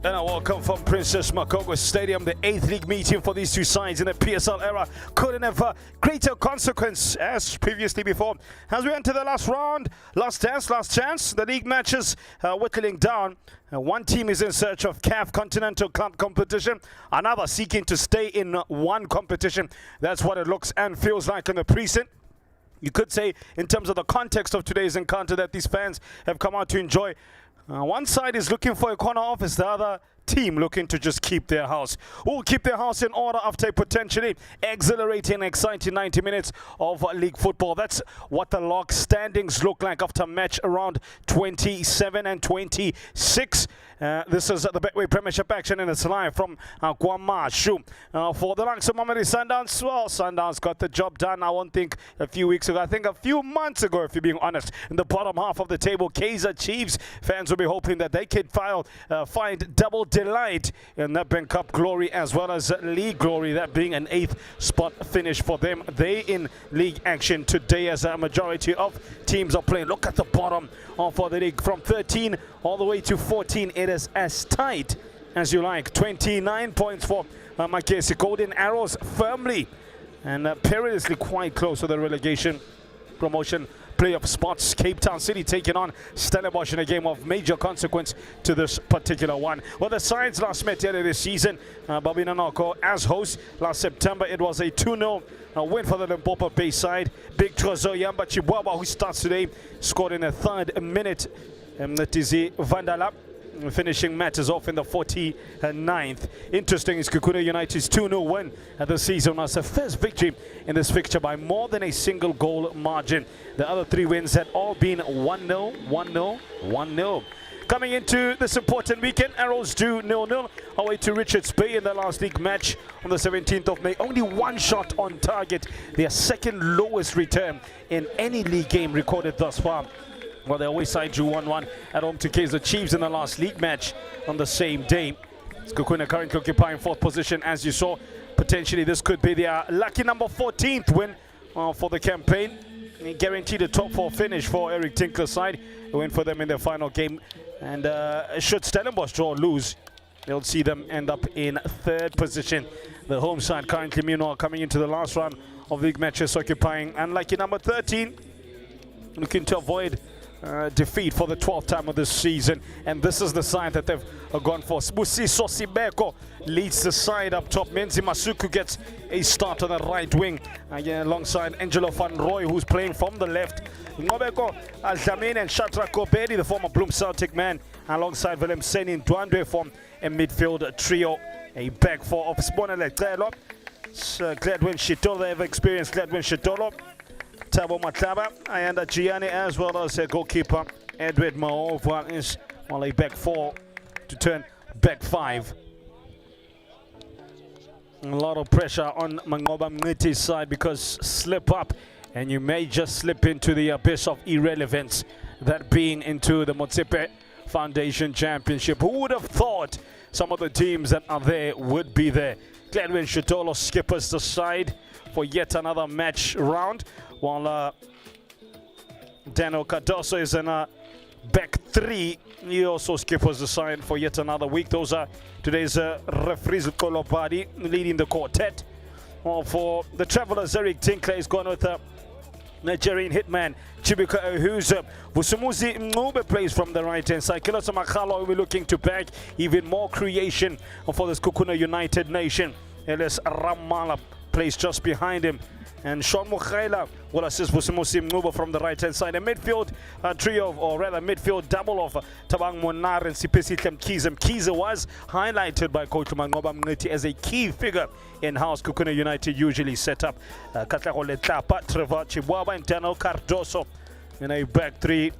And a welcome from Princess Makoko Stadium, the 8th league meeting for these two sides in the PSL era. Couldn't have greater consequence as previously before. As we enter the last round, last dance, last chance, the league matches whittling down. One team is in search of CAF Continental Club competition, another seeking to stay in one competition. That's what it looks and feels like in the precinct. You could say, in terms of the context of today's encounter, that these fans have come out to enjoy. One side is looking for a corner office, the other team looking to just keep their house. Who will keep their house in order after a potentially exhilarating, exciting 90 minutes of league football? That's what the log standings look like after match around 27 and 26. This is the Betway Premiership action, and it's live from Guamashu. For the likes of Mamelodi Sundowns, well, Sundowns got the job done. I won't think a few weeks ago. I think a few months ago, if you're being honest. In the bottom half of the table, Kaizer Chiefs fans will be hoping that they could find double delight in that Bank Cup glory as well as league glory, that being an 8th spot finish for them. They in league action today as a majority of teams are playing. Look at the bottom for the league from 13 all the way to 14. It is as tight as you like. 29 points for Makesi. Golden Arrows firmly and perilously quite close to the relegation promotion playoff spots. Cape Town City taking on Stellenbosch in a game of major consequence to this particular one. Well, the sides last met earlier this season. Babina Noko as host last September. It was a 2-0 win for the Limpopo Bay side. Big Trozo Yamba Chibwaba, who starts today, scored in the 3rd minute. Tizi Vandala finishing matters off in the 49th. Interesting is Sekhukhune United's 2-0 win at the season was the first victory in this fixture by more than a single goal margin. The other 3 wins had all been 1-0, 1-0, 1-0. Coming into this important weekend, Arrows do 0-0 away to Richards Bay in the last league match on the 17th of May. Only 1 shot on target, their 2nd lowest return in any league game recorded thus far. Well, the away side drew 1-1 at home to Kaizer Chiefs in the last league match on the same day. Sekhukhune currently occupying 4th position, as you saw. Potentially this could be their lucky number 14th win for the campaign. Guaranteed a top 4 finish for Eric Tinkler's side. A win for them in their final game. And should Stellenbosch draw or lose, they'll see them end up in 3rd position. The home side currently, meanwhile, coming into the last round of league matches, occupying unlucky number 13. Looking to avoid defeat for the 12th time of this season, and this is the side that they've gone for. Busiso Sibeko leads the side up top. Menzi Masuku gets a start on the right wing alongside Angelo Van Roy, who's playing from the left. Ngobeko Aljamin and Shatra Kobedi, the former Bloom Celtic man, alongside Willem Seni and Dwandwe, form a midfield trio. A back four of Sponele Glelo, Gladwin Shitolo. They have experienced Gladwin Shitolo, Tabo Mataba, Ayanda Gianni, as well as goalkeeper Edward Maova is on a back 4 to turn back 5. A lot of pressure on Mangoba Mniti's side, because slip up and you may just slip into the abyss of irrelevance, that being into the Motsepe Foundation Championship. Who would have thought some of the teams that are there would be there? Gladwin Shitolo skippers the side for yet another match round, while Daniel Cardoso is in back 3. He also skippers the side for yet another week. Those are today's referees. Kolobadi leading the quartet. Well, for the Travelers, Eric Tinkler is going with Nigerian hitman Chibuka Ohuza. Busumuzi Mube plays from the right hand side. Kilosa Makalo will be looking to back even more creation for this Sekhukhune United nation. Elias Ramala plays just behind him, and Sean Mukhaila will assist Busumusi Mube from the right hand side. A midfield trio, or rather midfield double of Tabang Monar and Sipesi Mkiza. Mkiza was highlighted by Coach Mangoba Mngiti as a key figure in how Sekhukhune United usually set up. Katlego Letlapa, Trevor Chibwaba and Daniel Cardoso in a back 3.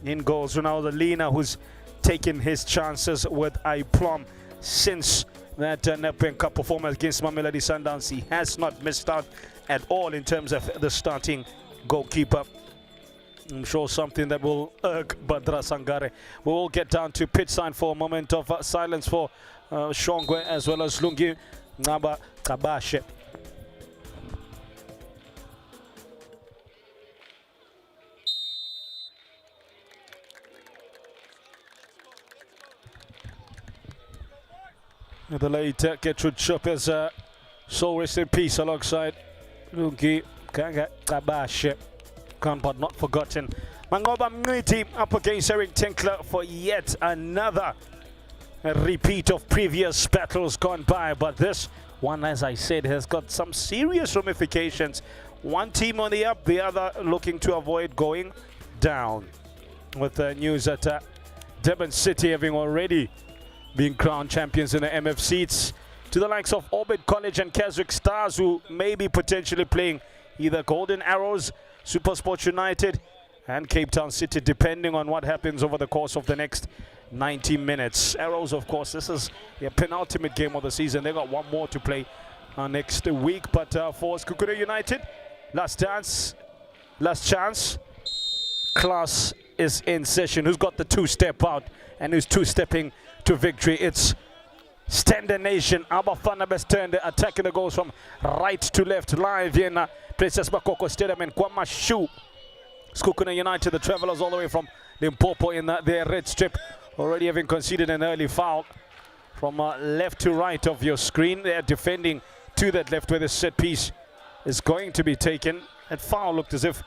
In goals, Ronaldo Lina, who's taken his chances with aplomb since that Nedbank Cup performance against Mamelodi Sundowns. He has not missed out at all in terms of the starting goalkeeper. I'm sure something that will irk Badra Sangare. We will get down to pitch sign for a moment of silence for Shongwe as well as Lungi Ngaba Kabashe. The late Gertrude Chopper's soul rest in peace alongside Lungi Kabashe. Gone but not forgotten. Mangoba Mngiti up against Eric Tinkler for yet another repeat of previous battles gone by. But this one, as I said, has got some serious ramifications. One team on the up, the other looking to avoid going down. With the news that Durban City having already been crowned champions in the MFC. It's to the likes of Orbit College and Keswick Stars, who may be potentially playing either Golden Arrows, SuperSport United and Cape Town City, depending on what happens over the course of the next 90 minutes. Arrows, of course, this is their penultimate game of the season. They got one more to play next week. But for Sekhukhune United, last chance. Class is in session. Who's got the two-step out and who's two-stepping to victory? It's Standard Nation. Abafana best turned attacking the goals from right to left live in Princess Makoko Stadium in Kwamashu. Sekhukhune United, the Travelers, all the way from Limpopo in their red strip, already having conceded an early foul from left to right of your screen. They are defending to that left where the set piece is going to be taken. That foul looked as if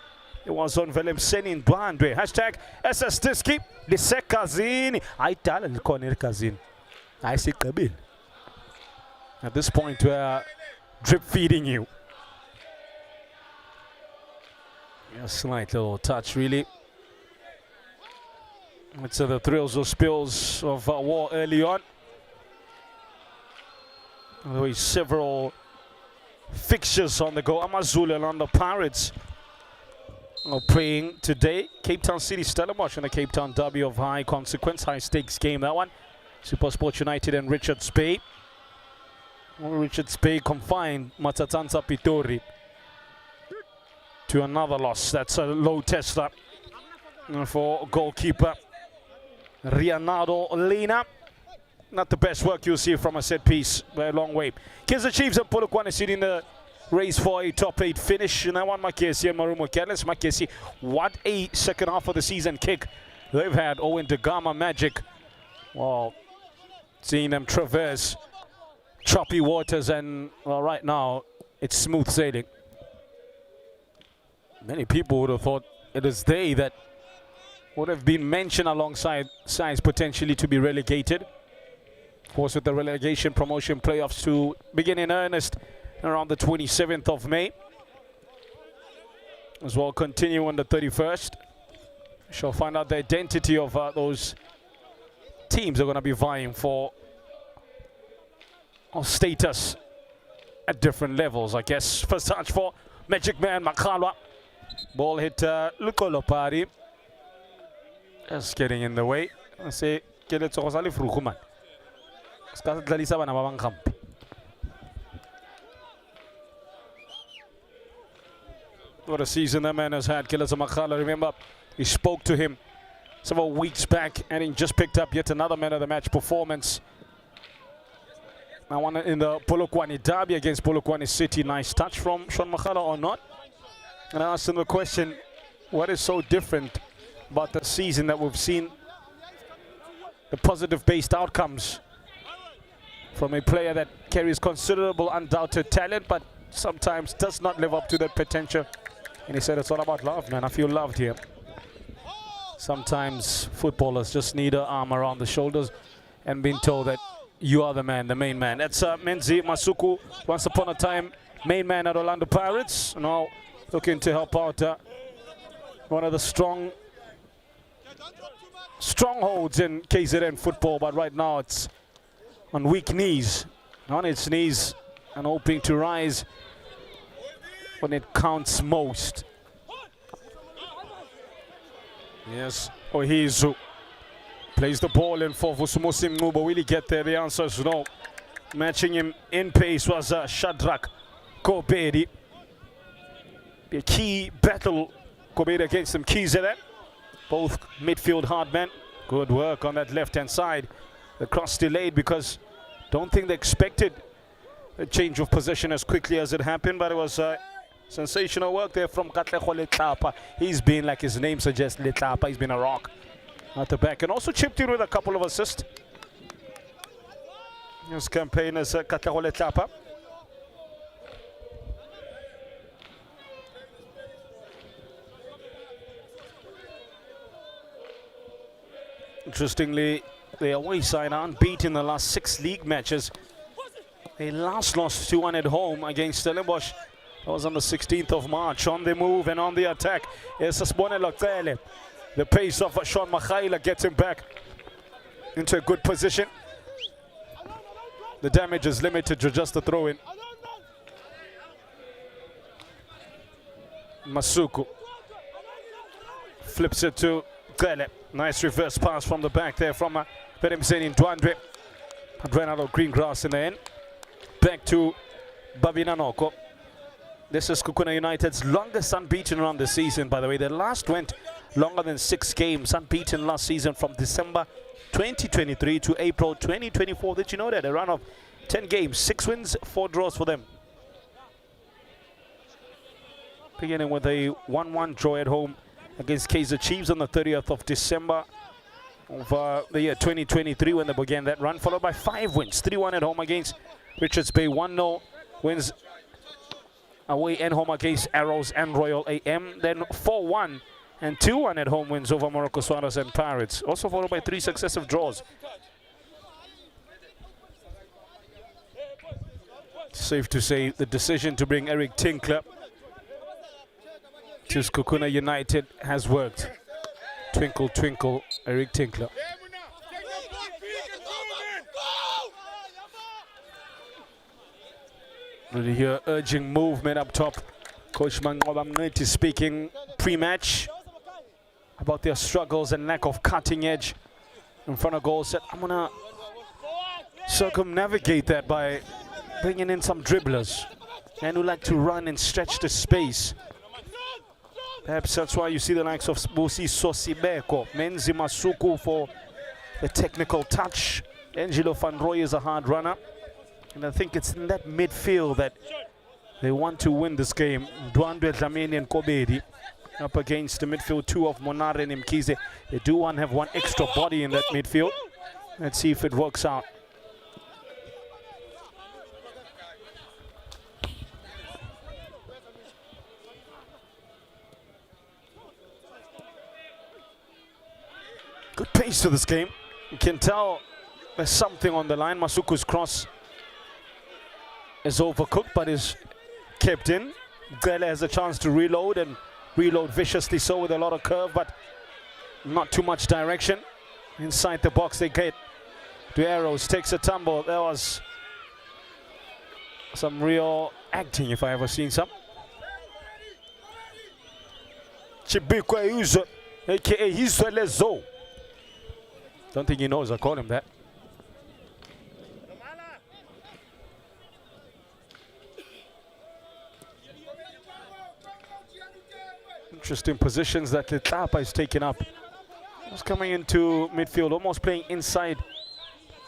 it was on Willem Senin Bandwe. Hashtag SS Diski, Sekazini. I tell you, Kazini. I see Kabil. At this point, we're drip feeding you. A slight little touch, really. It's the thrills or spills of war early on. There were several fixtures on the go. Amazulu and on the Pirates are playing today. Cape Town City Stellenbosch in the Cape Town derby of high consequence, high stakes game, that one. SuperSport United and Richards Bay. Well, Richards Bay confined Matatanza Pitori to another loss. That's a low tester for goalkeeper Rianado Lina. Not the best work you'll see from a set piece by a long way. Kaizer Chiefs and Polokwane City in the race for a top 8 finish. And I want Makesi and Marumo Catalyst. Makesi, what a second half of the season kick they've had. Owen Dagama Magic. Well, seeing them traverse choppy waters, and well, right now it's smooth sailing. Many people would have thought it is they that would have been mentioned alongside sides potentially to be relegated. Of course, with the relegation promotion playoffs to begin in earnest around the 27th of May. As well, continue on the 31st. We shall find out the identity of those teams are going to be vying for status at different levels, I guess. First touch for Magic Man Makhalwa. Ball hit Lukolopari. Just getting in the way. I say, get it to Rosali Frukuman. What a season that man has had, Keleza Makhala. Remember, he spoke to him several weeks back, and he just picked up yet another man of the match performance. Now one in the Polokwane derby against Polokwane City. Nice touch from Sean Makhala or not? And I asked him the question, what is so different about the season that we've seen the positive-based outcomes from a player that carries considerable undoubted talent, but sometimes does not live up to that potential? And he said, it's all about love, man. I feel loved here. Sometimes footballers just need an arm around the shoulders and being told that you are the man, the main man. That's Menzi Masuku, once upon a time main man at Orlando Pirates. Now looking to help out one of the strongholds in KZN football, but right now it's on weak knees, on its knees, and hoping to rise when it counts most. Yes, Ohizu plays the ball in for Vusumusi Mnuba. Will he get there? The answer is no. Matching him in pace was Shadrach Kobedi. Be a key battle, Kobedi against some keys there. Both midfield hard men. Good work on that left-hand side. The cross delayed because don't think they expected a change of position as quickly as it happened, but it was sensational work there from Katlego Letlapa. He's been, like his name suggests, Letlapa. He's been a rock at the back and also chipped in with a couple of assists. His campaign as Katlego Letlapa. Interestingly, the away side are unbeaten in the last 6 league matches. They last lost 2-1 at home against Stellenbosch. That was on the 16th of March. On the move and on the attack is Sasbone Lokele. The pace of Sean Makhaila gets him back into a good position. The damage is limited to just a throw-in. Masuku flips it to Gele. Nice reverse pass from the back there from Perimzeni Ndwandwe. Ran out of green grass in the end. Back to Babinanoko. This is Sekhukhune United's longest unbeaten run this season, by the way. They last went longer than 6 games, unbeaten last season from December 2023 to April 2024. Did you know that? A run of 10 games, 6 wins, 4 draws for them. Beginning with a 1-1 draw at home against Kaizer Chiefs on the 30th of December of the year 2023 when they began that run, followed by 5 wins, 3-1 at home against Richards Bay, 1-0 wins away and home against Arrows and Royal AM, then 4-1 and 2-1 at home wins over Morocco Swaras and Pirates, also followed by 3 successive draws. Safe to say the decision to bring Eric Tinkler to Sekhukhune United has worked. Twinkle, twinkle, Eric Tinkler. Really here urging movement up top. Coach Mangoba speaking pre-match about their struggles and lack of cutting edge in front of goal. Said, I'm gonna circumnavigate that by bringing in some dribblers and who like to run and stretch the space. Perhaps that's why you see the likes of Busi Sosibeko, Menzi Masuku for the technical touch. Angelo Van Rooy is a hard runner. And I think it's in that midfield that they want to win this game. Ndwandwe, Dlamini and Kobedi up against the midfield 2 of Monare and Mkize. They do want to have one extra body in that midfield. Let's see if it works out. Good pace to this game. You can tell there's something on the line. Masuku's cross is overcooked, but is kept in. Gele has a chance to reload and reload viciously so with a lot of curve, but not too much direction. Inside the box they get to Arrows, takes a tumble. There was some real acting if I ever seen some. Chibikwe Uzo, aka Hizwelezo. Don't think he knows I call him that. Interesting positions that Letlapa is taking up. He's coming into midfield, almost playing inside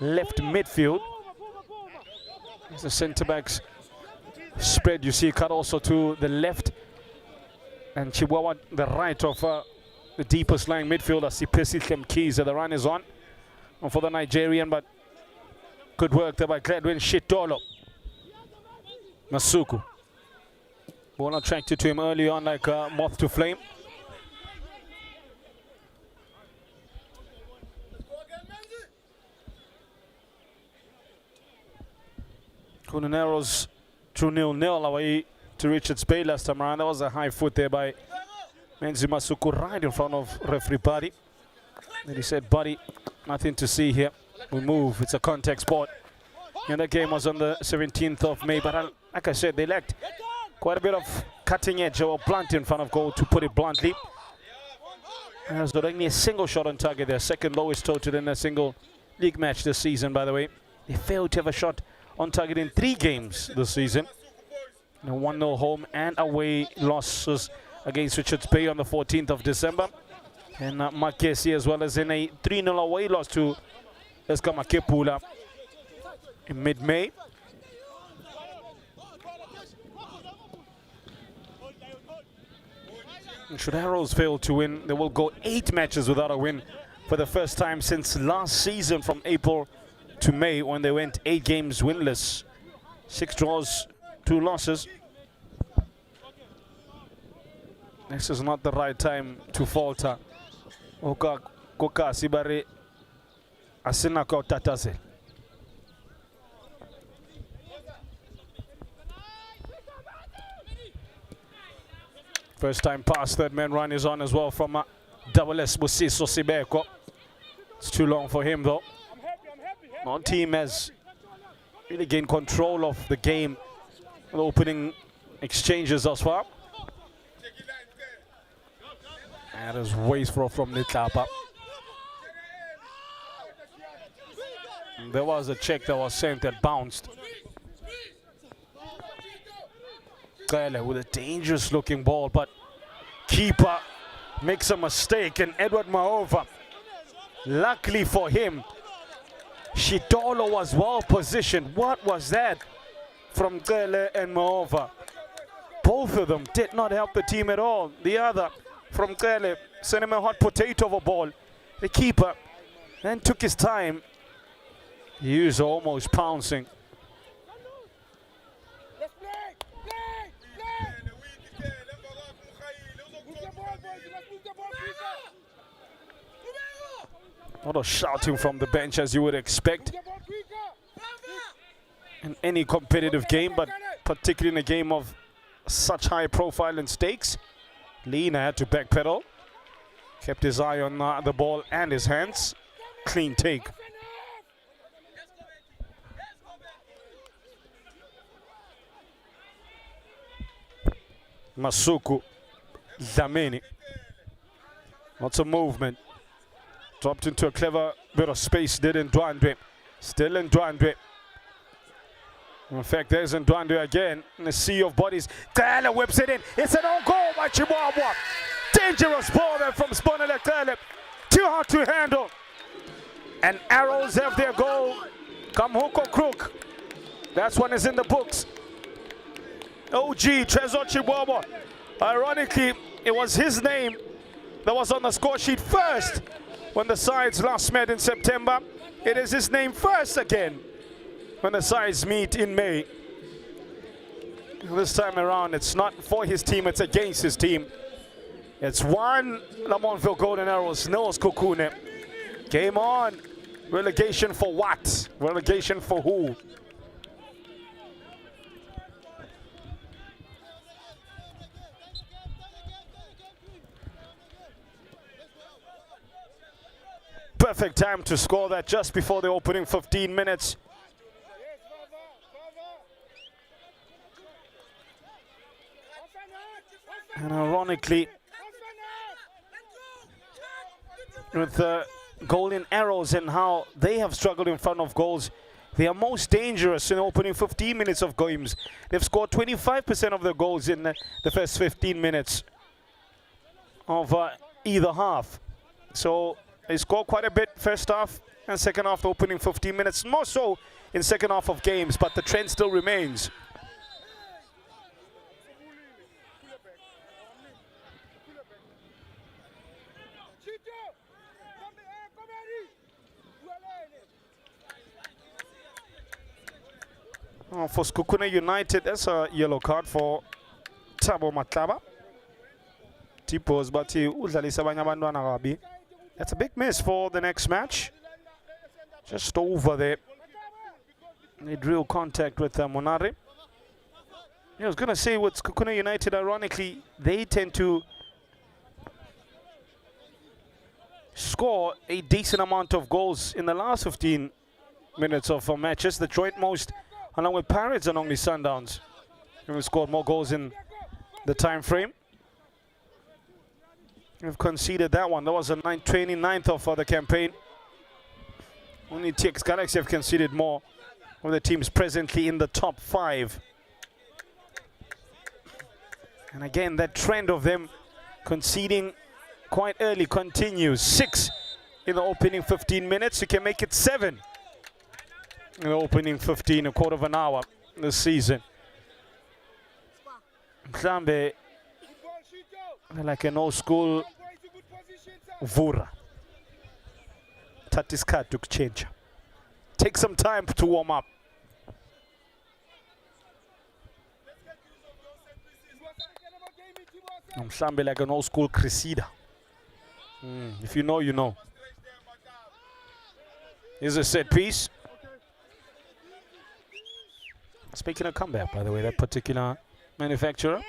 left midfield. As the centre backs spread, you see cut also to the left, and Chihuahua the right of the deepest lying midfielder, Sipesi Klemkiza. The run is on for the Nigerian, but good work there by Gladwin Shitolo. Masuku. Ball attracted to him early on like moth to flame. Kunaneros drew 0-0 away to Richards Bay last time around. That was a high foot there by Menzi Masuku right in front of referee Buddy. Then he said, Buddy, nothing to see here. We move. It's a contact sport. And that game was on the 17th of May. But like I said, they lacked quite a bit of cutting edge or blunt in front of goal, to put it bluntly. There's only a single shot on target, their second lowest total in a single league match this season, by the way. They failed to have a shot on target in 3 games this season. 1-0 home and away losses against Richards Bay on the 14th of December. And Makesi, as well as in a 3-0 away loss to Eskamakepula in mid-May. Should Arrows fail to win, they will go 8 matches without a win for the first time since last season from April to May, when they went 8 games winless. 6 draws, 2 losses. This is not the right time to falter. Koka Sibare Asinako Tatase. First time pass, third man run is on as well from Double S Busiso Sibeko. It's too long for him though. Our team has really gained control of the game. The opening exchanges thus far. That is wasteful from Nitlapa. There was a check that was sent that bounced. Kyle with a dangerous looking ball, but keeper makes a mistake, and Edward Maova, luckily for him, Shitolo was well positioned. What was that from Kyle and Maova? Both of them did not help the team at all. The other from Kyle sent him a hot potato of a ball. The keeper then took his time. He was almost pouncing. A lot of shouting from the bench, as you would expect in any competitive game, but particularly in a game of such high profile and stakes. Lena had to backpedal, kept his eye on the ball and his hands. Clean take. Masuku Dlamini. Lots of movement. Dropped into a clever bit of space, did Ndwandwe. Still Ndwandwe. In fact, there's Ndwandwe again in a sea of bodies. Kyle whips it in. It's an own goal by Chihuahua. Dangerous ball there from Sponele Kyle. Too hard to handle. And Arrows have their goal. Kamhuko Crook. That's one is in the books. OG Trezor Chihuahua. Ironically, it was his name that was on the score sheet first when the sides last met in September. It is his name first again when the sides meet in May. This time around, it's not for his team, it's against his team. It's 1 Lamontville Golden Arrows, no Sekhukhune. Game on. Relegation for what? Relegation for who? Perfect time to score that just before the opening 15 minutes. And ironically, with the Golden Arrows and how they have struggled in front of goals, they are most dangerous in the opening 15 minutes of games. They've scored 25% of their goals in the first 15 minutes of either half. So they scored quite a bit first half and second half, the opening 15 minutes, more so in second half of games, but the trend still remains. Oh, for Sekhukhune United, that's a yellow card for Thabo Matlaba. Tipos, but that's a big miss for the next match. Just over there. Need real contact with Monare. I was going to say with Sekhukhune United, ironically, they tend to score a decent amount of goals in the last 15 minutes of matches. The joint most, along with Pirates and only Sundowns, who scored more goals in the time frame. We've conceded that one. That was the 29th of the campaign. Only TX Galaxy have conceded more of the teams presently in the top 5. And again, that trend of them conceding quite early continues. 6 in the opening 15 minutes. You can make it 7 in the opening 15, a quarter of an hour this season. Mhlambe, like an old school Vura. Tatiska to change. Take some time to warm up. Mhlambe like an old school Crescida. If you know, you know. Here's a set piece. Speaking of comeback, by the way, that particular manufacturer.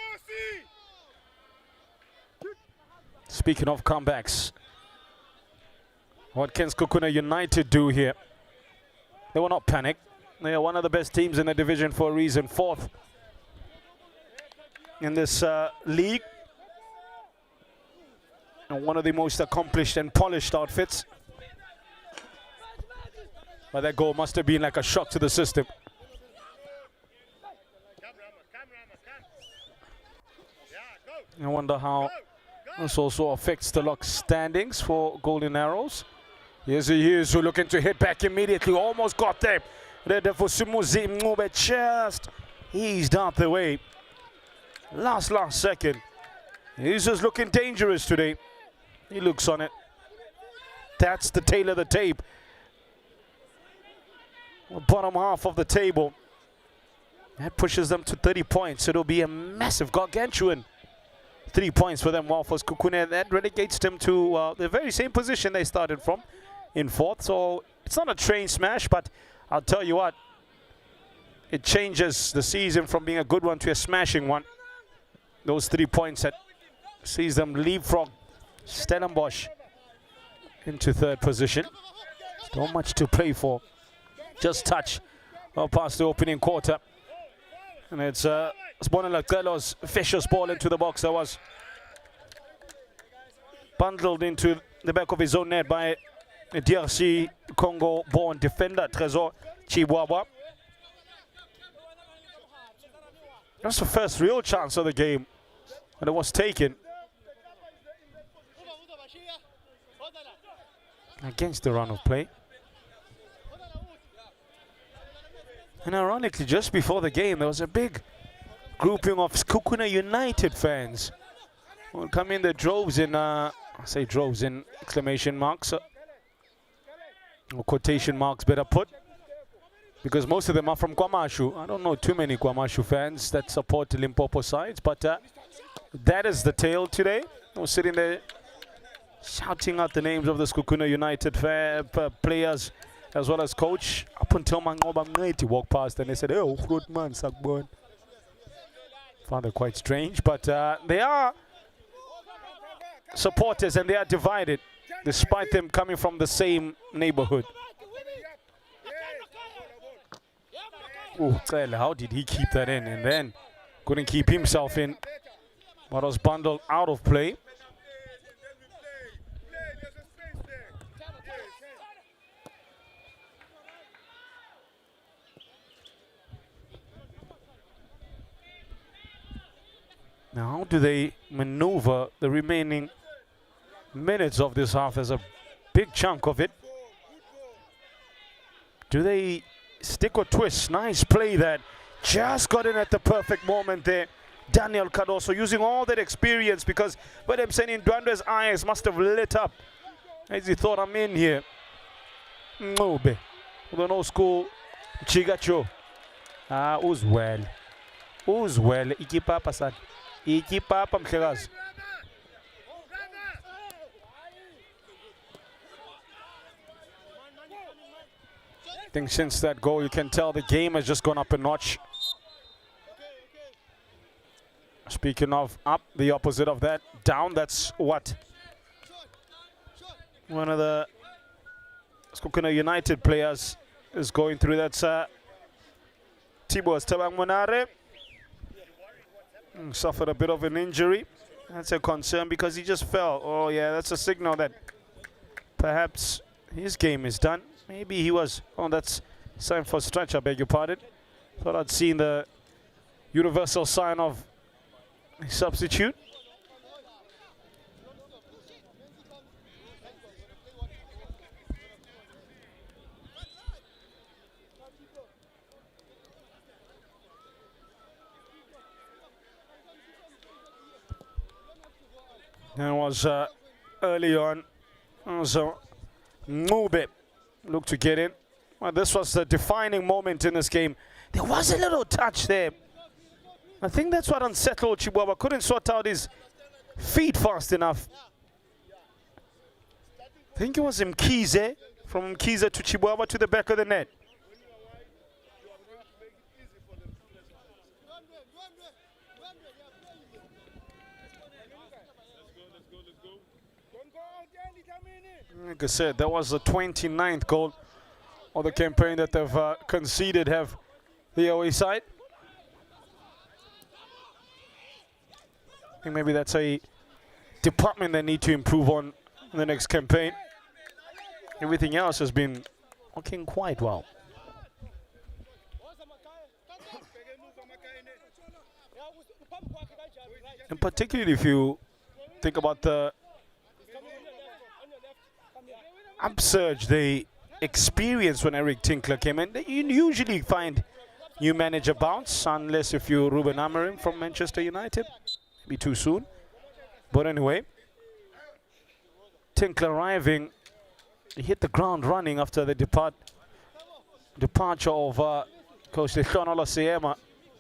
Speaking of comebacks, what can Sekhukhune United do here? They will not panic. They are one of the best teams in the division for a reason. 4th in this league. And one of the most accomplished and polished outfits. But that goal must have been like a shock to the system. I wonder how this also affects the lock standings for Golden Arrows. Here's he is, who looking to hit back immediately. Almost got there. For Sumuzi Mube just eased out the way. Last second. He's just looking dangerous today. He looks on it. That's the tail of the tape. The bottom half of the table. That pushes them to 30 points. It'll be a massive, gargantuan 3 points for them. While for Sekhukhune, that relegates them to the very same position they started from in 4th. So it's not a train smash, but I'll tell you what, it changes the season from being a good one to a smashing one. Those 3 points that sees them leapfrog Stellenbosch into 3rd position. Still much to play for. Just touch past the opening quarter. And it's Sbonelakelo's vicious ball into the box. That was bundled into the back of his own net by a DRC Congo-born defender, Trésor Chibwabwa. That's the first real chance of the game, and it was taken against the run of play. And ironically, just before the game, there was a big grouping of Sekhukhune United fans who would come in the droves in, I say droves in exclamation marks, or quotation marks better put, because most of them are from KwaMashu. I don't know too many KwaMashu fans that support the Limpopo sides, but that is the tale today. I was sitting there shouting out the names of the Sekhukhune United players as well as coach, up until Mangoba Mngeti walked past and they said, "Oh, good man, Sakbon." Found it quite strange, but they are supporters and they are divided, despite them coming from the same neighborhood. Oh, how did he keep that in? And then couldn't keep himself in. But was bundled out of play. Now, how do they maneuver the remaining minutes of this half? There's a big chunk of it. Do they stick or twist? Nice play that just got in at the perfect moment there. Daniel Cardoso using all that experience, because when I'm saying Ndwando's eyes must have lit up as he thought, I'm in here. Ngobe, with an old school Chigacho. Uzwell. Ikipapa san. Ikipapa mhlekazi. I think since that goal, you can tell the game has just gone up a notch. Speaking of up, the opposite of that, down, that's what one of the Sekhukhune United players is going through. That's Thibaut Tabang Monare. Suffered a bit of an injury That's a concern because he just fell. Oh, yeah, that's a signal that perhaps his game is done. Maybe he was. Oh, that's sign for stretch, I beg your pardon. Thought I'd seen the universal sign of substitute. And was early on. So Mube looked to get in. Well, this was the defining moment in this game. There was a little touch there. I think that's what unsettled Chihuahua. Couldn't sort out his feet fast enough. I think it was Mkize. From Mkize to Chihuahua to the back of the net. Like I said, that was the 29th goal of the campaign that they've conceded, have the away side. I think maybe that's a department they need to improve on in the next campaign. Everything else has been working quite well. And particularly if you think about the upsurge they experienced when Eric Tinkler came in. You usually find new manager bounce, unless if you're Ruben Amorim from Manchester United. Maybe too soon. But anyway, Tinkler arriving, he hit the ground running after the departure of Coach Leshon Oloseyema.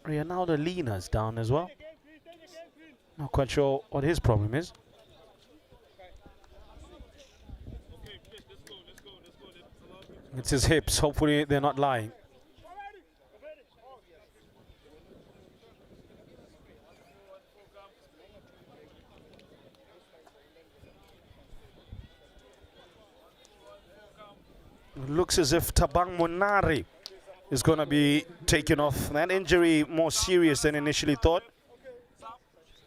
Ronaldo Lena's down as well. Not quite sure what his problem is. It's his hips. Hopefully they're not lying. It looks as if Tabang Monari is going to be taken off. That injury more serious than initially thought.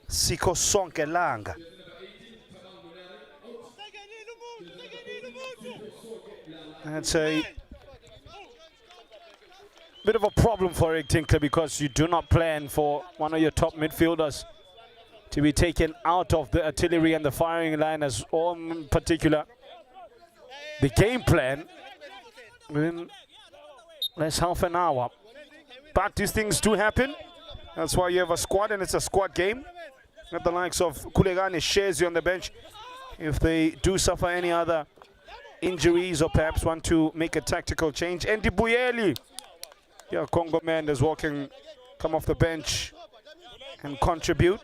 Sekhukhune Langa. That's a bit of a problem for Eric Tinkler because you do not plan for one of your top midfielders to be taken out of the artillery and the firing line, as all in particular the game plan within less half an hour. But these things do happen. That's why you have a squad, and it's a squad game. At the likes of Kulegane shares you on the bench if they do suffer any other injuries or perhaps want to make a tactical change. And Dibuyeli, yeah, Congo man is walking, come off the bench and contribute.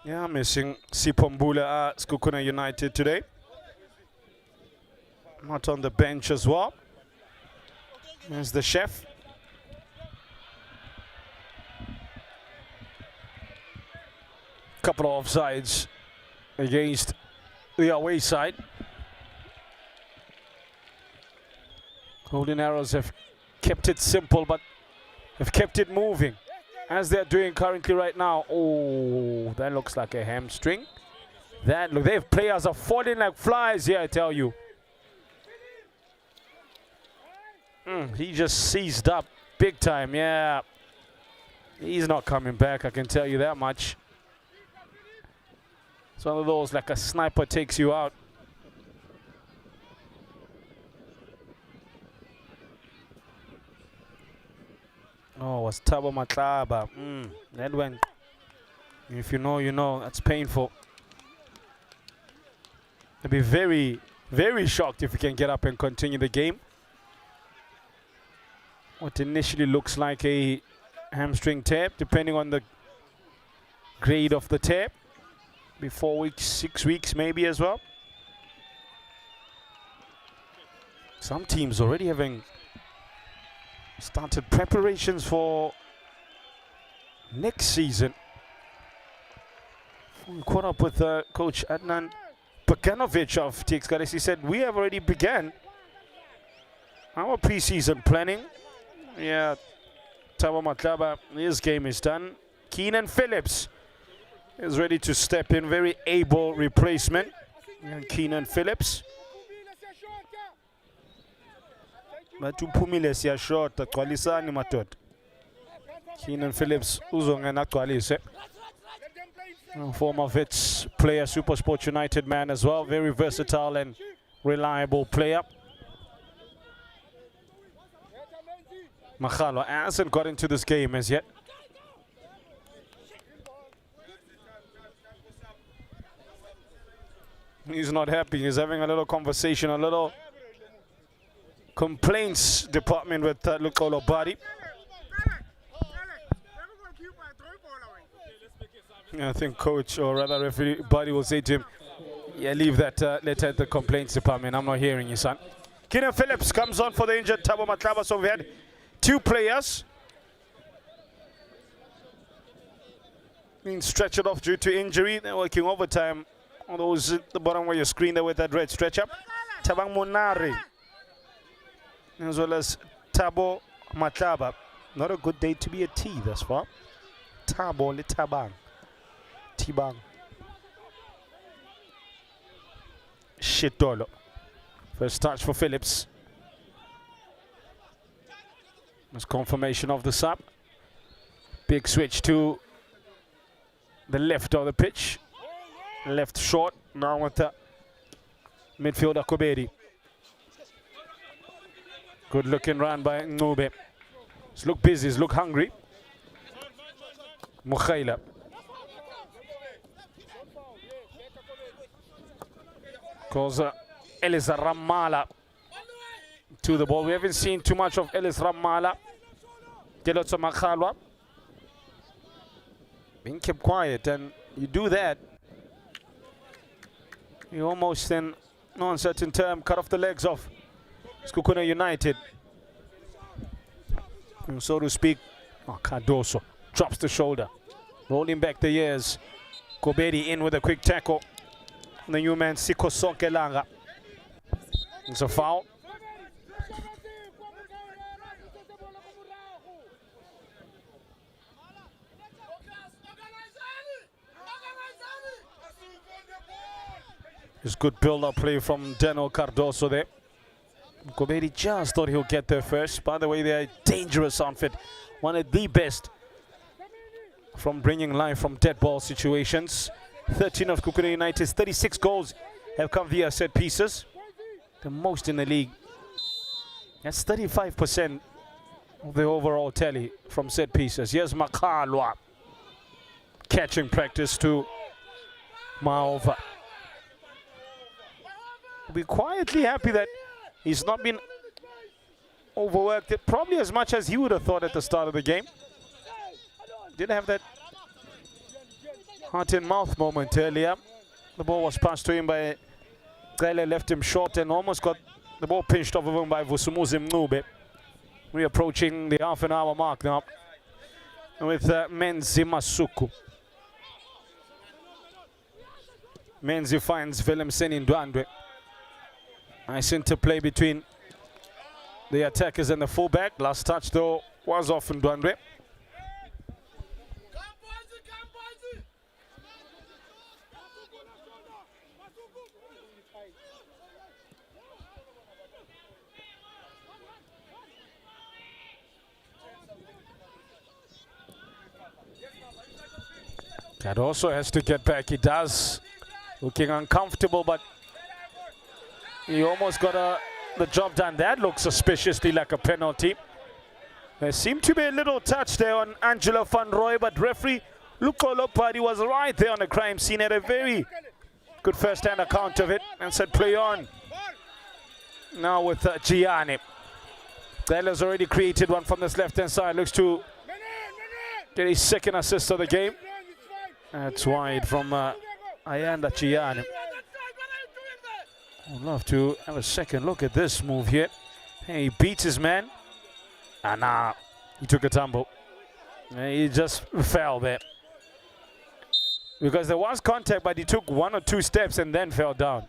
Yeah, missing Sipombula at Sekhukhune United today. Not on the bench as well. There's the chef. Couple of offsides against the away side. Golden Arrows have kept it simple, but have kept it moving, as they're doing currently right now. Oh, that looks like a hamstring. That look, their players are falling like flies here, I tell you. He just seized up big time, yeah. He's not coming back, I can tell you that much. It's one of those like a sniper takes you out. Oh, was Tabo Matlaba. That went. If you know, you know. That's painful. I'd be very, very shocked if you can get up and continue the game. What initially looks like a hamstring tear, depending on the grade of the tear. Be 4 weeks, 6 weeks maybe as well. Some teams already having started preparations for next season. We caught up with Coach Adnan Pekanovic of TX. He said, we have already began our pre-season planning. Yeah, Thabo Matlaba, his game is done. Keenan Phillips is ready to step in, very able replacement. And Keenan Phillips. Matuphumile siyashota gcwalisani madoda. Keenan Phillips uzongena agcwalise. Former Vets player, SuperSport United man as well, very versatile and reliable player. Makhalwa hasn't got into this game as yet. He's not happy. He's having a little conversation, a little complaints department with Lukolo Badi. I think coach, or rather referee Badi, will say to him, yeah, leave that letter at the complaints department. I'm not hearing you, son. Keenan Phillips comes on for the injured Thabo Matlaba. So we had two players being stretched off due to injury. They're working overtime. On those at the bottom where your screen there with that red stretch up. Thabang Monare, as well as Thabo Matlaba. Not a good day to be a T thus far. Thabo le Thabang. Tibang. Shitolo. First touch for Phillips. There's confirmation of the sub. Big switch to the left of the pitch. Left short, now with the midfielder Kobedi. Good looking run by Ngube. He's look busy, he's look hungry. Mukhaila. Calls Elis Ramala to the ball. We haven't seen too much of Elis Ramala. Delotso Makhalwa being kept quiet, and you do that, you almost, in no uncertain term, cut off the legs of Sekhukhune United. And so to speak, Cardoso drops the shoulder, rolling back the years. Kobedi in with a quick tackle. The new man, Siko Sonkelanga. It's a foul. It's good build-up play from Daniel Cardoso there. Kobedi just thought he'll get there first. By the way, they're a dangerous outfit. One of the best from bringing life from dead ball situations. 13 of Sekhukhune United's 36 goals have come via set pieces. The most in the league. That's 35% of the overall tally from set pieces. Here's Makhalwa. Catching practice to Maova. Be quietly happy that he's not been overworked, probably as much as he would have thought at the start of the game. Didn't have that heart in mouth moment earlier. The ball was passed to him by Gele, left him short and almost got the ball pinched off of him by Vusumuzi Mncube. We're approaching the half an hour mark now with Menzi Masuku. Menzi finds Willem Ndwandwe. Nice interplay between the attackers and the fullback. Last touch though was off Ndwandwe. Cardoso has to get back. He does. Looking uncomfortable, but he almost got the job done. That looks suspiciously like a penalty. There seemed to be a little touch there on Angelo Van Roy, but referee Lukolo Badi was right there on the crime scene, had a very good first-hand account of it and said play on. Now with Gianni. That has already created one from this left-hand side. Looks to get his second assist of the game. That's wide from Ayanda Gianni. I'd love to have a second look at this move here. Hey, he beats his man. And he took a tumble. And he just fell there. Because there was contact, but he took 1 or 2 steps and then fell down.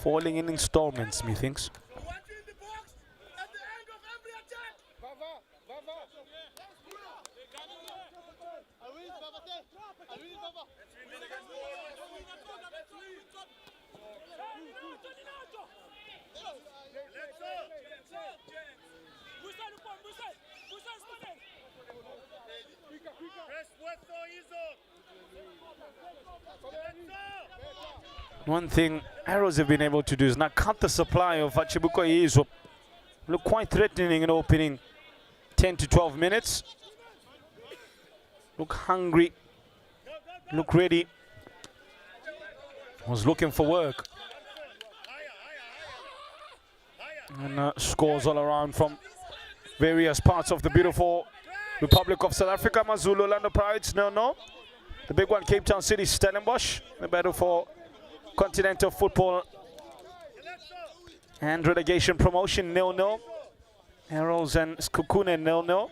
Falling in installments, methinks. One thing Arrows have been able to do is now cut the supply of Chibuko Izo. Look quite threatening in opening 10 to 12 minutes. Look hungry. Look ready. Was looking for work. And scores all around from various parts of the beautiful Republic of South Africa. Mazulu, Orlando Pirates, 0-0. The big one, Cape Town City, Stellenbosch. The battle for continental football and relegation promotion, 0-0. Arrows and Sekhukhune, 0-0.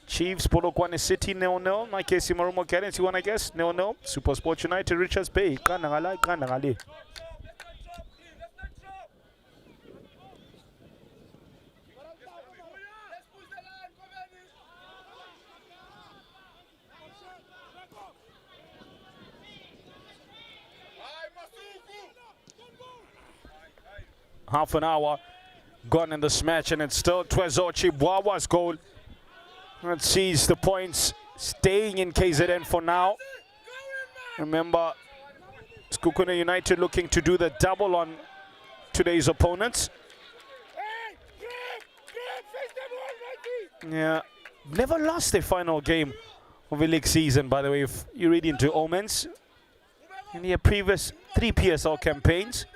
Chiefs, Polokwane City, 0-0. My case, Marumo Gallants, you want, I guess, 0-0. Super Sports United, Richards Bay, Kanangale. Half an hour gone in this match, and it's still Twezochi Bwawa's goal. That sees the points staying in KZN for now. Remember, Sekhukhune United looking to do the double on today's opponents. Yeah, never lost their final game of the league season, by the way, if you read into omens. In their previous 3 PSL campaigns,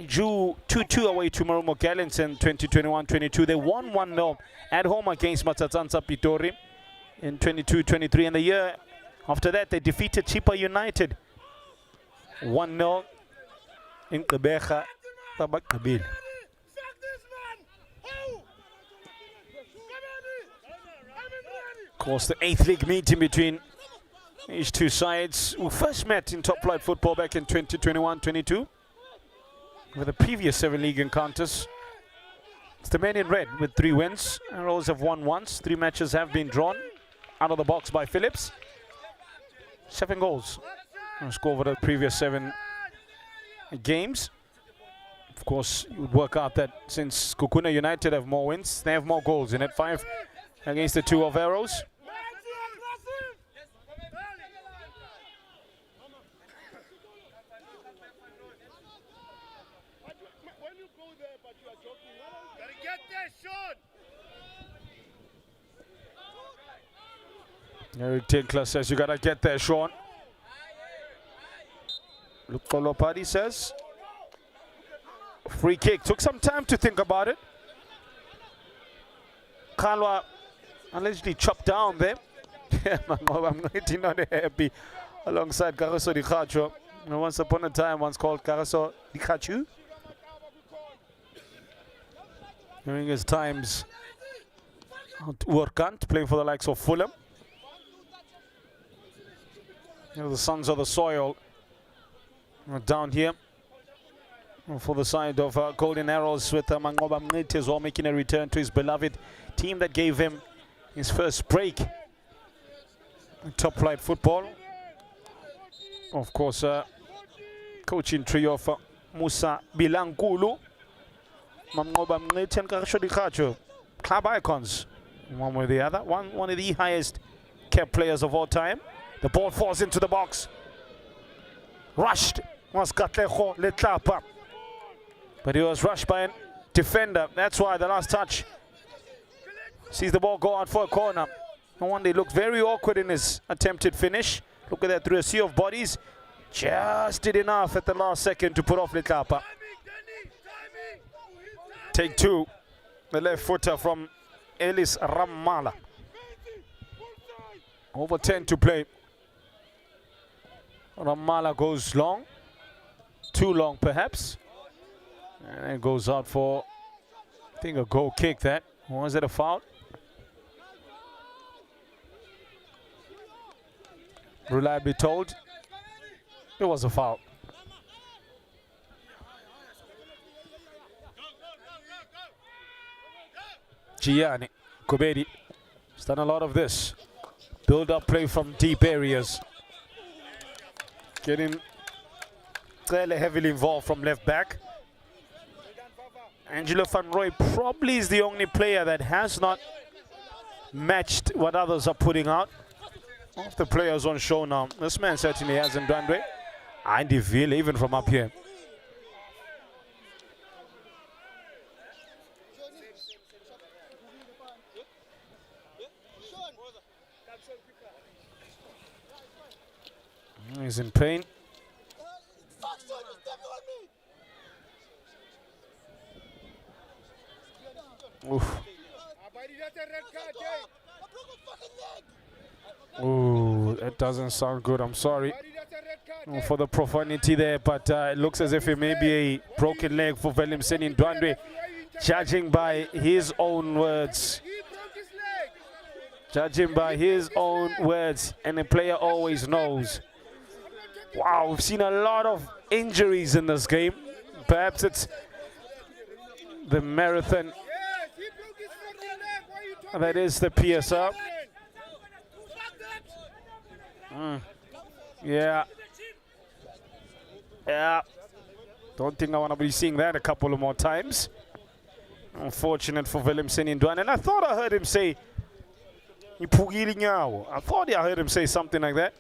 drew 2-2 away to Marumo Gallants in 2021-22. They won 1-0 at home against Matsatsansa Pitori in 22-23. And the year after that, they defeated Chipa United 1-0 in Gqeberha Tabakabil. Of course, the 8th league meeting between these two sides, who first met in top flight football back in 2021-22. With the previous 7 league encounters. It's the men in red with 3 wins. Arrows have won once. 3 matches have been drawn out of the box by Phillips. 7 goals. Score over the previous 7 games. Of course, you would work out that since Sekhukhune United have more wins, they have more goals in it. 5 against the 2 of Arrows. Eric Tinkler says you gotta get there, Sean. Look for Lopadi says. Free kick. Took some time to think about it. Kalwa allegedly chopped down there. I'm not happy alongside Karaso Dikhacho. Once upon a time, once called Karaso Dikhachu. During his times at Urkant, playing for the likes of Fulham. The sons of the soil down here for the side of Golden Arrows, with Mangoba Mnete as well making a return to his beloved team that gave him his first break in top flight football. Of course, coaching trio of Musa Bilangulu, Mangoba Mnete and Karsho Dikhacho, club icons, one way or the other, one of the highest kept players of all time. The ball falls into the box. Rushed was Katleho Letlapa. But he was rushed by a defender. That's why the last touch sees the ball go out for a corner. No wonder he looked very awkward in his attempted finish. Look at that, through a sea of bodies. Just did enough at the last second to put off Letlapa. Take 2. The left footer from Ellis Ramala. Over 10 to play. Ramala goes long. Too long, perhaps. And it goes out for, I think, a goal kick. That was it a foul? Reliably told, it was a foul. Gianni Kobedi has done a lot of this. Build up play from deep areas. Getting fairly heavily involved from left back. Angelo Van Roy probably is the only player that has not matched what others are putting out. Of the players on show now, this man certainly hasn't done great. Andy Ville, even from up here. He's in pain. Oof. Ooh, that doesn't sound good. I'm sorry for the profanity there, but it looks as if it may be a broken leg for Velimseni Ndwandwe, judging by his own words. Judging by his own words, and the player always knows. Wow, we've seen a lot of injuries in this game. Perhaps it's the marathon that is the PSR. Yeah. Don't think I want to be seeing that a couple of more times. Unfortunate for Velimseni Ndwandwe. And I thought I heard him say, I thought I heard him say something like that.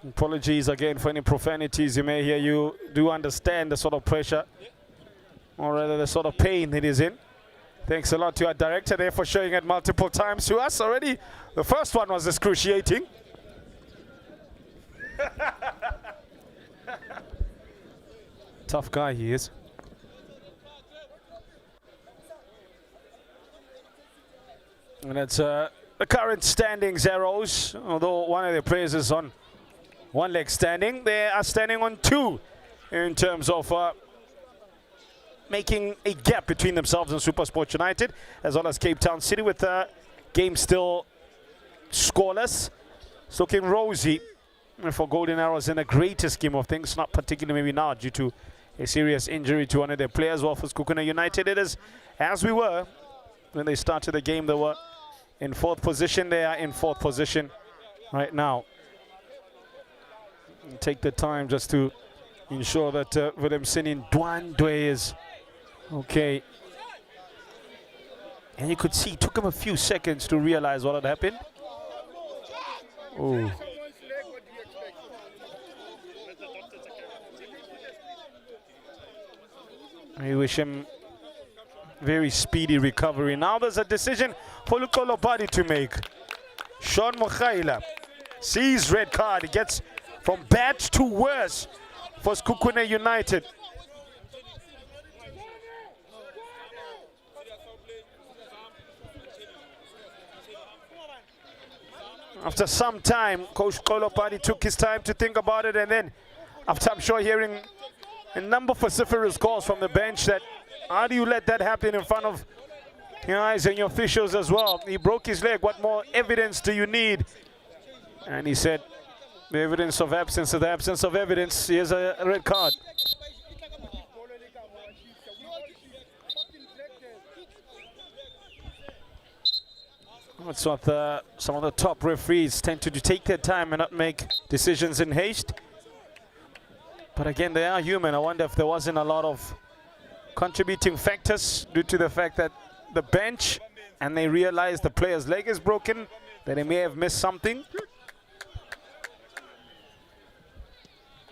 Apologies again for any profanities you may hear. You do understand the sort of pressure, or rather the sort of pain it is in. Thanks a lot to our director there for showing it multiple times to us already. The first one was excruciating. Tough guy he is. And it's the current standings arrows, although one of the players is on one leg standing. They are standing on two in terms of making a gap between themselves and SuperSport United, as well as Cape Town City, with the game still scoreless. It's looking rosy for Golden Arrows in the greater scheme of things, not particularly maybe now due to a serious injury to one of their players. Well, for Sekhukhune United, it is as we were when they started the game. They were in fourth position. They are in fourth position right now. Take the time just to ensure that Velimseni Ndwandwe is okay. And you could see it took him a few seconds to realize what had happened. Oh. We wish him very speedy recovery. Now there's a decision for Lukolo Badi to make. Sean Mokhaila sees red card. He gets from bad to worse for Sekhukhune United. After some time, Coach Kolopadi took his time to think about it, and then after, I'm sure, hearing a number of vociferous calls from the bench that how do you let that happen in front of your eyes and your officials as well? He broke his leg. What more evidence do you need? And he said, the evidence of absence is the absence of evidence. Here's a red card. That's what some of the top referees tend to take their time and not make decisions in haste. But again, they are human. I wonder if there wasn't a lot of contributing factors due to the fact that the bench, and they realize the player's leg is broken, that they may have missed something.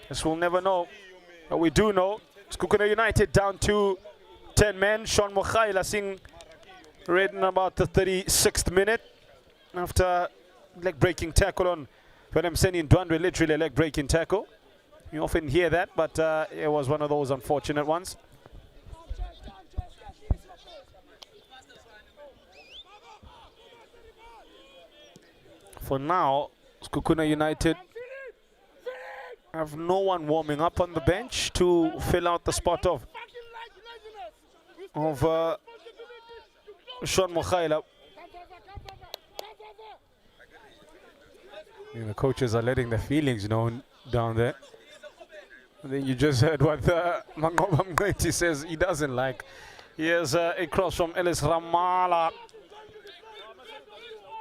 Guess we'll never know. But we do know. Sekhukhune United down to 10 men. Sean Mokhaila seeing red in about the 36th minute after leg-breaking tackle on Velimseni Ndwandwe, literally a leg-breaking tackle. You often hear that, but it was one of those unfortunate ones. For now, Sekhukhune United have no one warming up on the bench to fill out the spot of Sean Mokhaila. The coaches are letting their feelings known down there. And then you just heard what Mangoba Mngeti says he doesn't like. Here's a cross from Ellis Ramala.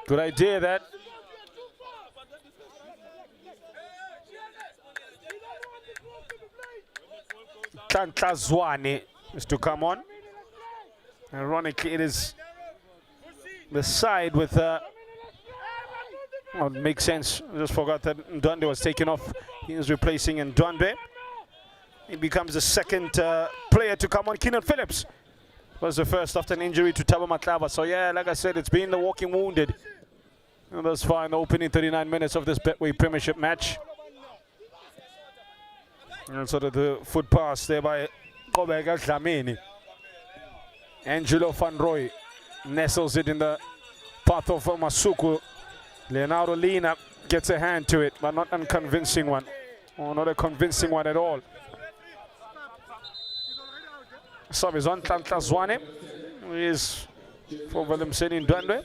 Good idea that. Kantlazwane is to come on. Ironically, it is the side with well, it makes sense. I just forgot that Ndwandwe was taken off. He is replacing Ndwandwe. He becomes the second player to come on. Keenan Phillips was the first after an injury to Thabo Matlaba. So yeah, like I said, it's been the walking wounded. And thus far in the opening 39 minutes of this Betway Premiership match. And sort of the foot pass there by Kobeka Dlamini. Angelo Van Roy nestles it in the path of Masuku. Leonardo Lina gets a hand to it, but not a convincing one. Oh, not a convincing one at all. Sub is on Kantlazwane, who is for Willemseni Ndwandwe.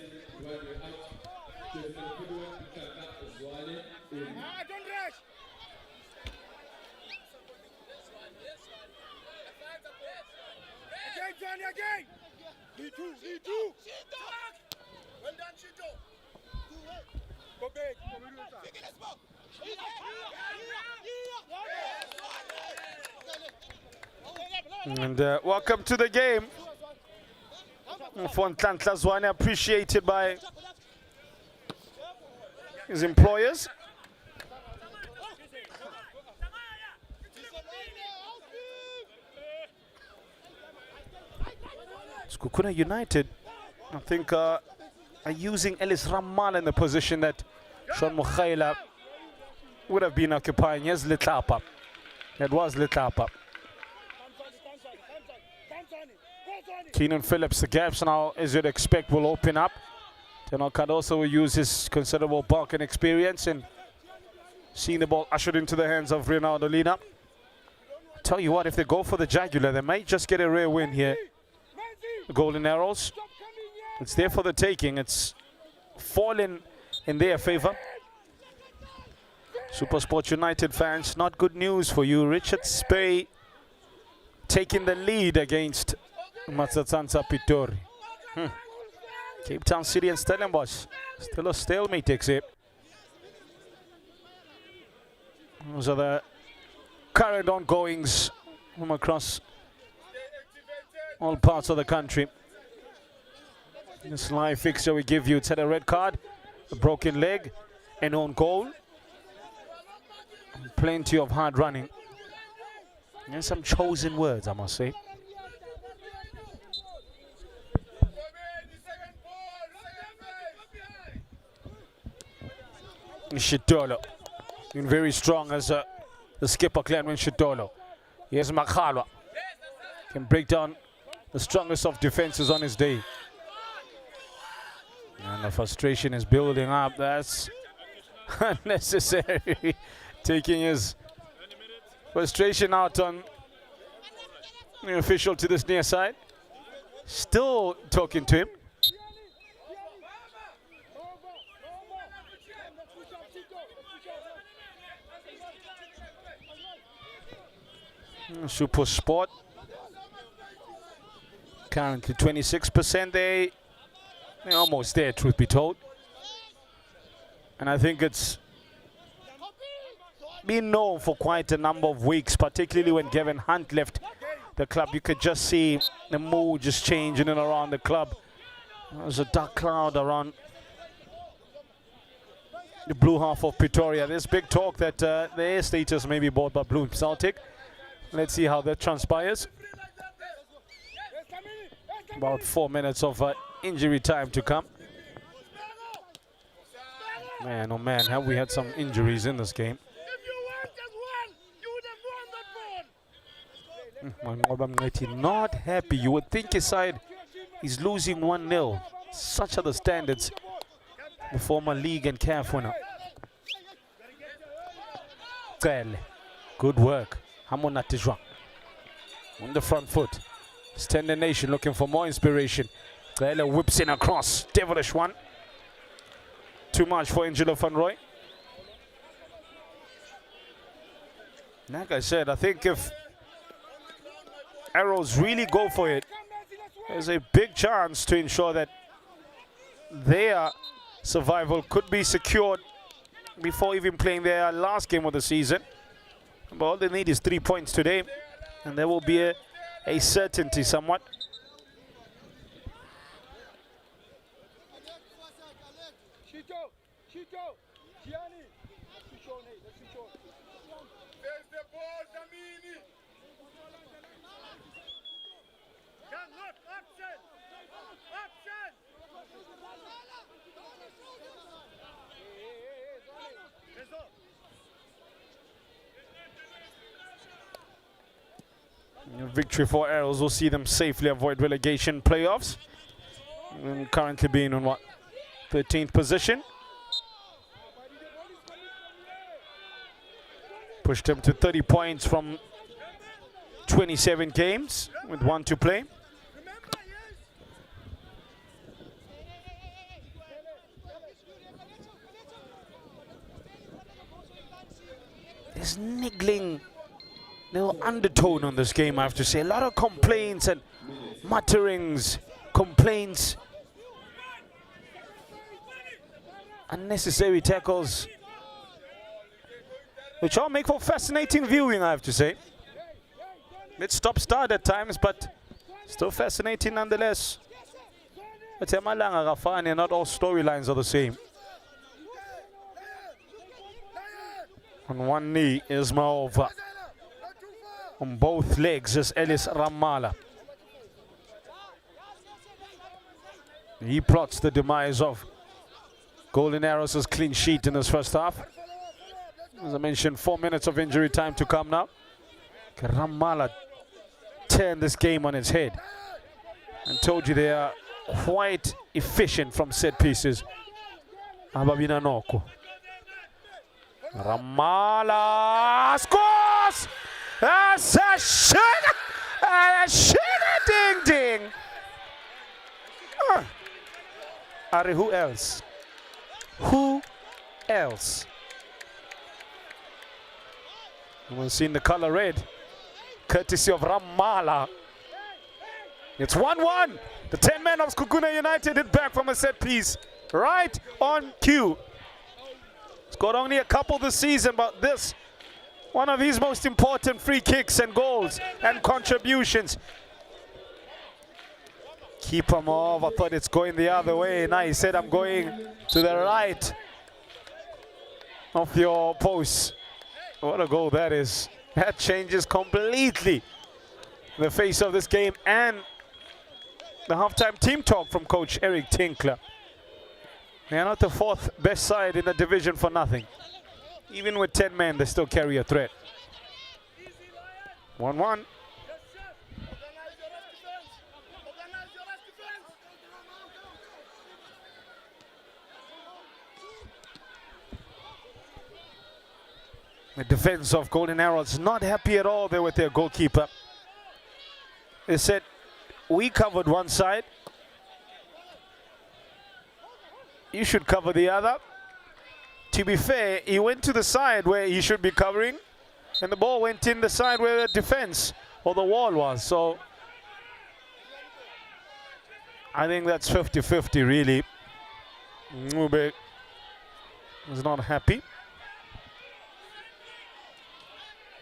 And welcome to the game. For Kantlazwane, appreciated by his employers. Sekhukhune United, I think, are using Ellis Ramal in the position that Sean Mokhaila would have been occupying. Yes, Litlapa. That was Litlapa. Keenan Phillips, the gaps now, as you'd expect, will open up. Tenor Cardoso will use his considerable bulk and experience and seeing the ball ushered into the hands of Ronaldo Lina. Tell you what, if they go for the jugular, they might just get a rare win here. The Golden Arrows. It's there for the taking. It's fallen in their favor. SuperSport United fans, not good news for you. Richard Spey taking the lead against Matsatsantsa Pitori. Cape Town City and Stellenbosch. Still a stalemate except. Those are the current ongoings from across all parts of the country. This live fixture we give you, it's had a red card, a broken leg, an own goal, and plenty of hard running. And some chosen words, I must say. Shitolo, been very strong as the skipper, Clanwin Shitolo. Here's Makhalwa, can break down the strongest of defenses on his day. And the frustration is building up. That's unnecessary. Taking his frustration out on the official to this near side. Still talking to him. Super Sport. Currently 26%. They're almost there, truth be told. And I think it's been known for quite a number of weeks, particularly when Gavin Hunt left the club. You could just see the mood just changing in and around the club. There's a dark cloud around the blue half of Pretoria. There's big talk that their status may be bought by Bloom Celtic. Let's see how that transpires. About 4 minutes of injury time to come. Man, oh man, have we had some injuries in this game. Not happy. You would think his side is losing 1-0. Such are the standards the former league and CAF winner. Good work. Hamonatijwa on the front foot. Standing Nation looking for more inspiration. Gaela whips in across. Devilish one. Too much for Angelo Van Roy. Like I said, I think if Arrows really go for it, there's a big chance to ensure that their survival could be secured before even playing their last game of the season. But all they need is 3 points today, and there will be a certainty somewhat. Victory for Arrows will see them safely avoid relegation playoffs. And currently being on what, 13th position. Pushed them to 30 points from 27 games with 1 to play. There's niggling little undertone on this game, I have to say. A lot of complaints and mutterings, complaints, unnecessary tackles, which all make for fascinating viewing, I have to say. Bit stop-start at times, but still fascinating nonetheless. But not all storylines are the same. On one knee is Maova. On both legs is Ellis Ramala. He plots the demise of Golden Arrows' clean sheet in his first half. As I mentioned, 4 minutes of injury time to come now. Ramala turned this game on its head and told you they are quite efficient from set pieces. Ababina Noko. Ramala scores! That's a sugar! A sugar ding ding! Ari, who else? Who else? We've seen the color red, courtesy of Ramala. It's 1-1. The 10 men of Sekhukhune United hit back from a set piece, right on cue. Scored only a couple this season, but this, one of his most important free kicks and goals and contributions. Keep him off. I thought it's going the other way. Now he said, I'm going to the right of your post. What a goal that is. That changes completely the face of this game and the halftime team talk from coach Eric Tinkler. They are not the 4th best side in the division for nothing. Even with 10 men, they still carry a threat. 1-1. The defense of Golden Arrows not happy at all there with their goalkeeper. They said, we covered one side. You should cover the other. To be fair, he went to the side where he should be covering, and the ball went in the side where the defense or the wall was. So I think that's 50-50 really. Ngube is not happy.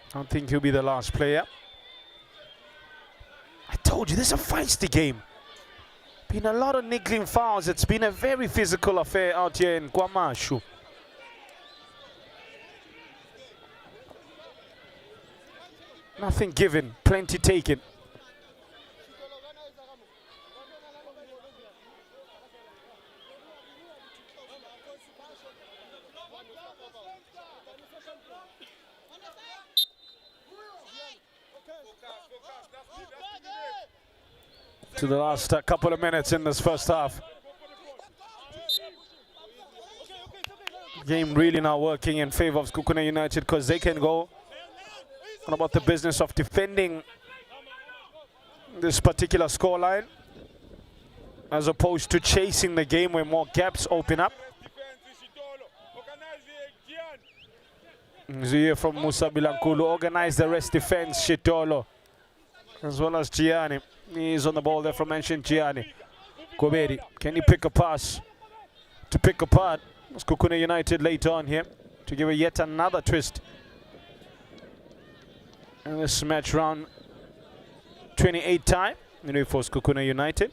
I don't think he'll be the last player. I told you, this is a feisty game. Been a lot of niggling fouls. It's been a very physical affair out here in KwaMashu. Nothing given, plenty taken. To the last couple of minutes in this first half. Game really now working in favor of Sekhukhune United because they can go on about the business of defending this particular scoreline as opposed to chasing the game where more gaps open up. Zuye from Musa Bilankulu, organize the rest defense, Shitolo, as well as Gianni. He's on the ball there from mentioned Gianni. Kobedi, can he pick a pass to pick apart Sekhukhune United later on here to give it yet another twist in this match round 28 time for Sekhukhune United.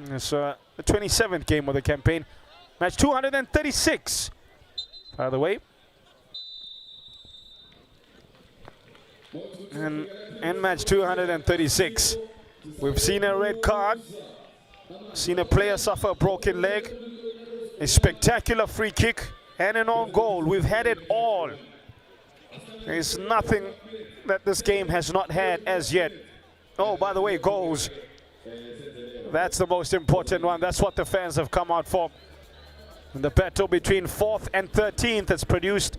It's the 27th game of the campaign, match 236 by the way. And in match 236 we've seen a red card, seen a player suffer a broken leg, a spectacular free kick and an own goal. We've had it all. There's nothing that this game has not had as yet. Oh, by the way, goals. That's the most important one. That's what the fans have come out for. In the battle between 4th and 13th, it's produced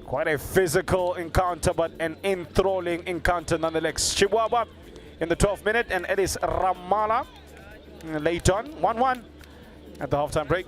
quite a physical encounter, but an enthralling encounter nonetheless. Chihuahua in the 12th minute, and it is Ramala late on, 1-1 at the halftime break.